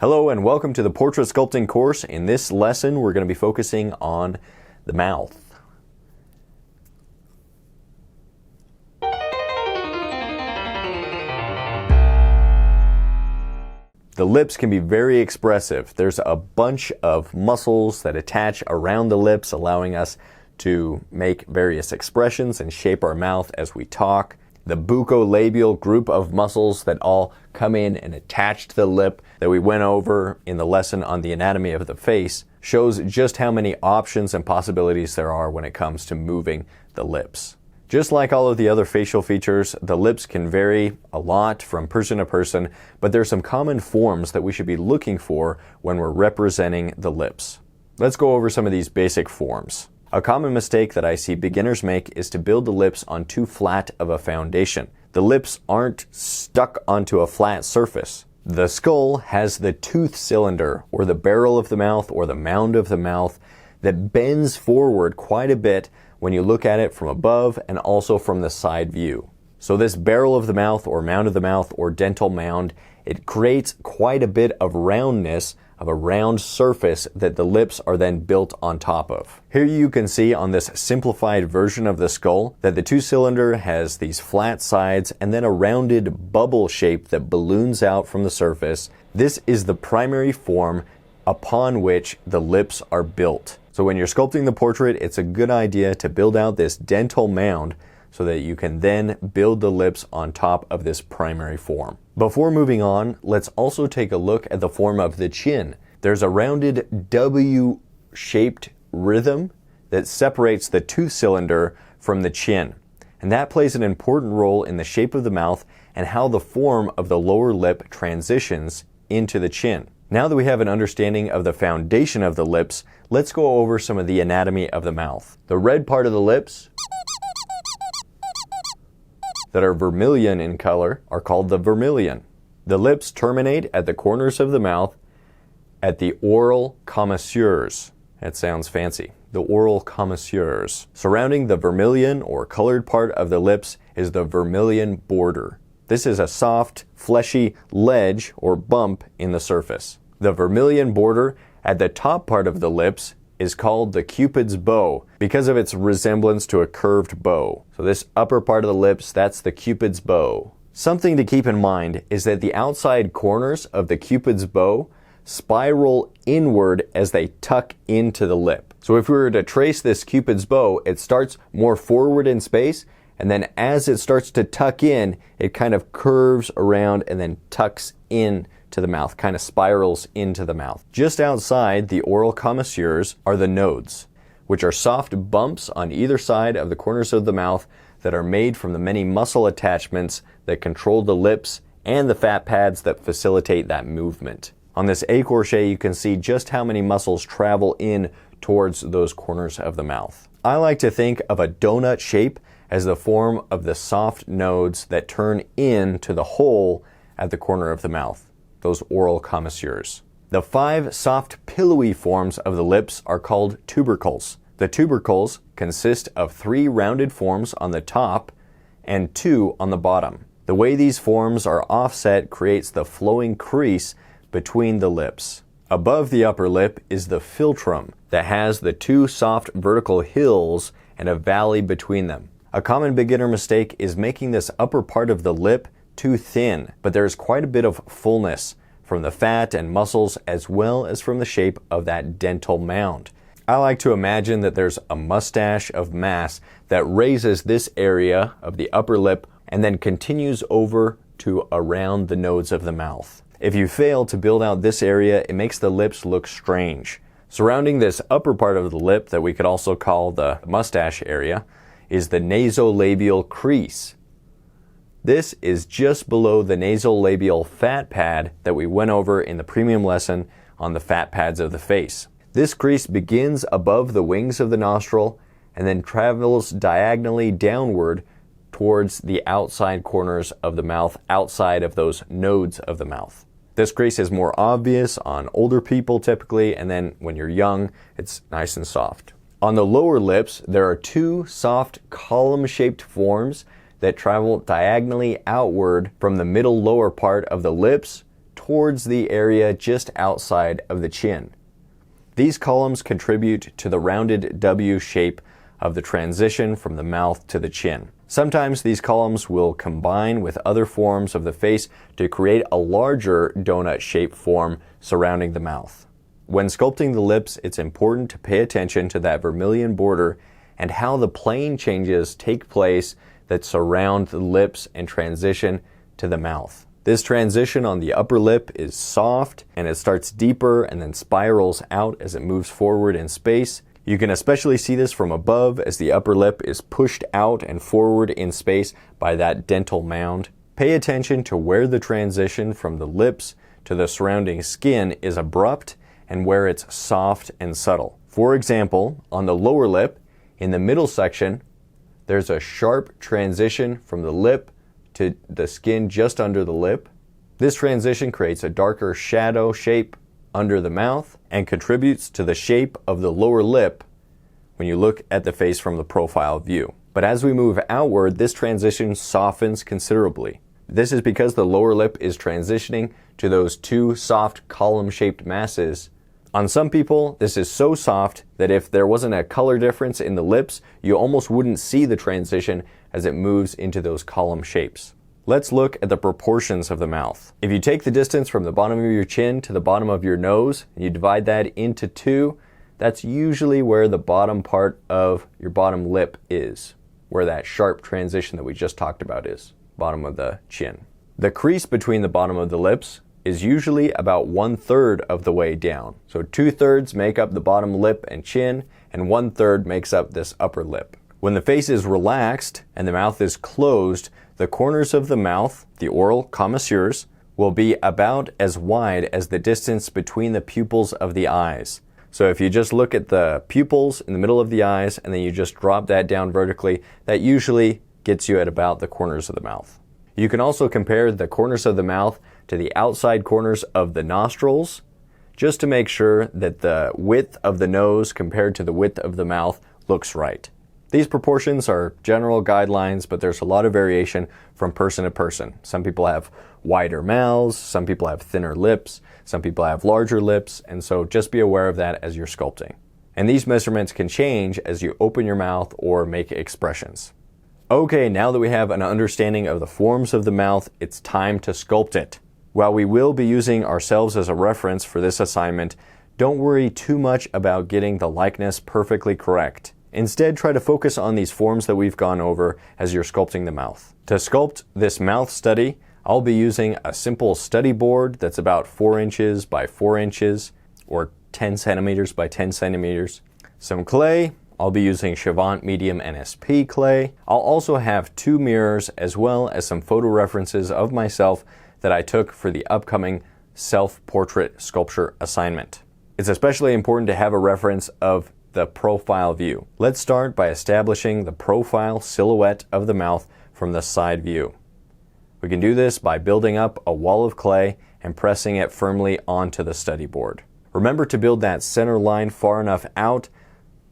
Hello and welcome to the Portrait Sculpting course. In this lesson, we're going to be focusing on the mouth. The lips can be very expressive. There's a bunch of muscles that attach around the lips, allowing us to make various expressions and shape our mouth as we talk. The bucolabial group of muscles that all come in and attach to the lip that we went over in the lesson on the anatomy of the face shows just how many options and possibilities there are when it comes to moving the lips. Just like all of the other facial features, the lips can vary a lot from person to person, but there are some common forms that we should be looking for when we're representing the lips. Let's go over some of these basic forms. A common mistake that I see beginners make is to build the lips on too flat of a foundation. The lips aren't stuck onto a flat surface. The skull has the tooth cylinder, or the barrel of the mouth, or the mound of the mouth, that bends forward quite a bit when you look at it from above and also from the side view. So this barrel of the mouth, or mound of the mouth, or dental mound, it creates quite a bit of roundness, of a round surface that the lips are then built on top of. Here you can see on this simplified version of the skull that the tooth cylinder has these flat sides and then a rounded bubble shape that balloons out from the surface. This is the primary form upon which the lips are built. So when you're sculpting the portrait, it's a good idea to build out this dental mound so that you can then build the lips on top of this primary form. Before moving on, let's also take a look at the form of the chin. There's a rounded W-shaped rhythm that separates the tooth cylinder from the chin. And that plays an important role in the shape of the mouth and how the form of the lower lip transitions into the chin. Now that we have an understanding of the foundation of the lips, let's go over some of the anatomy of the mouth. The red part of the lips that are vermilion in color are called the vermilion. The lips terminate at the corners of the mouth at the oral commissures. That sounds fancy. The oral commissures. Surrounding the vermilion or colored part of the lips is the vermilion border. This is a soft, fleshy ledge or bump in the surface. The vermilion border at the top part of the lips is called the Cupid's bow because of its resemblance to a curved bow. So this upper part of the lips, that's the Cupid's bow. Something to keep in mind is that the outside corners of the Cupid's bow spiral inward as they tuck into the lip. So if we were to trace this Cupid's bow, it starts more forward in space, and then as it starts to tuck in, it kind of curves around and then tucks in to the mouth, kind of spirals into the mouth. Just outside the oral commissures are the nodes, which are soft bumps on either side of the corners of the mouth that are made from the many muscle attachments that control the lips and the fat pads that facilitate that movement. On this écorché, you can see just how many muscles travel in towards those corners of the mouth. I like to think of a donut shape as the form of the soft nodes that turn in to the hole at the corner of the mouth, those oral commissures. The 5 soft pillowy forms of the lips are called tubercles. The tubercles consist of 3 rounded forms on the top and 2 on the bottom. The way these forms are offset creates the flowing crease between the lips. Above the upper lip is the philtrum that has the 2 soft vertical hills and a valley between them. A common beginner mistake is making this upper part of the lip too thin, but there is quite a bit of fullness from the fat and muscles as well as from the shape of that dental mound. I like to imagine that there's a mustache of mass that raises this area of the upper lip and then continues over to around the nodes of the mouth. If you fail to build out this area, it makes the lips look strange. Surrounding this upper part of the lip that we could also call the mustache area is the nasolabial crease. This is just below the nasolabial fat pad that we went over in the premium lesson on the fat pads of the face. This crease begins above the wings of the nostril and then travels diagonally downward towards the outside corners of the mouth, outside of those nodes of the mouth. This crease is more obvious on older people typically, and then when you're young, it's nice and soft. On the lower lips, there are 2 soft column-shaped forms that travel diagonally outward from the middle lower part of the lips towards the area just outside of the chin. These columns contribute to the rounded W shape of the transition from the mouth to the chin. Sometimes these columns will combine with other forms of the face to create a larger donut-shaped form surrounding the mouth. When sculpting the lips, it's important to pay attention to that vermilion border and how the plane changes take place that surround the lips and transition to the mouth. This transition on the upper lip is soft and it starts deeper and then spirals out as it moves forward in space. You can especially see this from above as the upper lip is pushed out and forward in space by that dental mound. Pay attention to where the transition from the lips to the surrounding skin is abrupt and where it's soft and subtle. For example, on the lower lip, in the middle section, there's a sharp transition from the lip to the skin just under the lip. This transition creates a darker shadow shape under the mouth and contributes to the shape of the lower lip when you look at the face from the profile view. But as we move outward, this transition softens considerably. This is because the lower lip is transitioning to those two soft column-shaped masses. On some people, this is so soft that if there wasn't a color difference in the lips, you almost wouldn't see the transition as it moves into those column shapes. Let's look at the proportions of the mouth. If you take the distance from the bottom of your chin to the bottom of your nose, and you divide that into 2, that's usually where the bottom part of your bottom lip is, where that sharp transition that we just talked about is, bottom of the chin. The crease between the bottom of the lips is usually about 1/3 of the way down. So 2/3 make up the bottom lip and chin, and 1/3 makes up this upper lip. When the face is relaxed and the mouth is closed, the corners of the mouth, the oral commissures, will be about as wide as the distance between the pupils of the eyes. So if you just look at the pupils in the middle of the eyes and then you just drop that down vertically, that usually gets you at about the corners of the mouth. You can also compare the corners of the mouth to the outside corners of the nostrils, just to make sure that the width of the nose compared to the width of the mouth looks right. These proportions are general guidelines, but there's a lot of variation from person to person. Some people have wider mouths, some people have thinner lips, some people have larger lips, and so just be aware of that as you're sculpting. And these measurements can change as you open your mouth or make expressions. Okay, now that we have an understanding of the forms of the mouth, it's time to sculpt it. While we will be using ourselves as a reference for this assignment, don't worry too much about getting the likeness perfectly correct. Instead, try to focus on these forms that we've gone over as you're sculpting the mouth. To sculpt this mouth study, I'll be using a simple study board that's about 4 inches by 4 inches, or 10 centimeters by 10 centimeters. Some clay. I'll be using Chavant Medium NSP clay. I'll also have 2 mirrors as well as some photo references of myself that I took for the upcoming self-portrait sculpture assignment. It's especially important to have a reference of the profile view. Let's start by establishing the profile silhouette of the mouth from the side view. We can do this by building up a wall of clay and pressing it firmly onto the study board. Remember to build that center line far enough out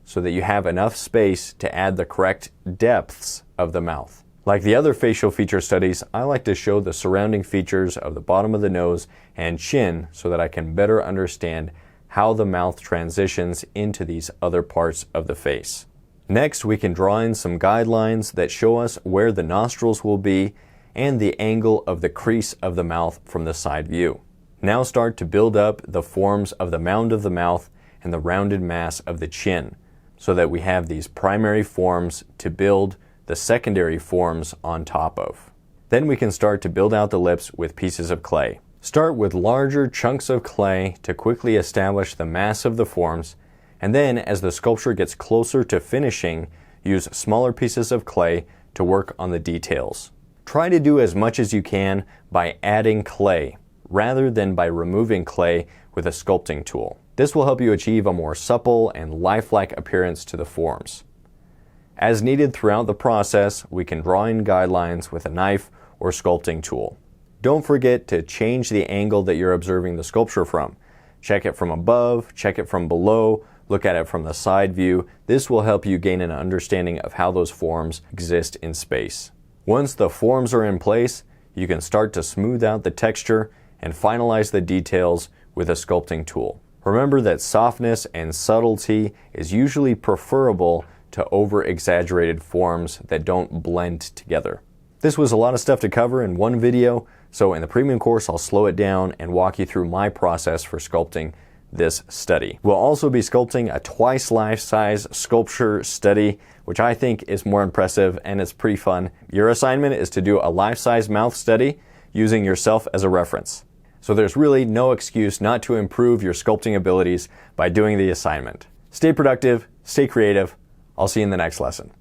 so that you have enough space to add the correct depths of the mouth. Like the other facial feature studies, I like to show the surrounding features of the bottom of the nose and chin so that I can better understand how the mouth transitions into these other parts of the face. Next, we can draw in some guidelines that show us where the nostrils will be and the angle of the crease of the mouth from the side view. Now start to build up the forms of the mound of the mouth and the rounded mass of the chin so that we have these primary forms to build the secondary forms on top of. Then we can start to build out the lips with pieces of clay. Start with larger chunks of clay to quickly establish the mass of the forms, and then as the sculpture gets closer to finishing, use smaller pieces of clay to work on the details. Try to do as much as you can by adding clay, rather than by removing clay with a sculpting tool. This will help you achieve a more supple and lifelike appearance to the forms. As needed throughout the process, we can draw in guidelines with a knife or sculpting tool. Don't forget to change the angle that you're observing the sculpture from. Check it from above, check it from below, look at it from the side view. This will help you gain an understanding of how those forms exist in space. Once the forms are in place, you can start to smooth out the texture and finalize the details with a sculpting tool. Remember that softness and subtlety is usually preferable to over-exaggerated forms that don't blend together. This was a lot of stuff to cover in one video, so in the premium course I'll slow it down and walk you through my process for sculpting this study. We'll also be sculpting a twice life-size sculpture study, which I think is more impressive and it's pretty fun. Your assignment is to do a life-size mouth study using yourself as a reference. So there's really no excuse not to improve your sculpting abilities by doing the assignment. Stay productive, stay creative. I'll see you in the next lesson.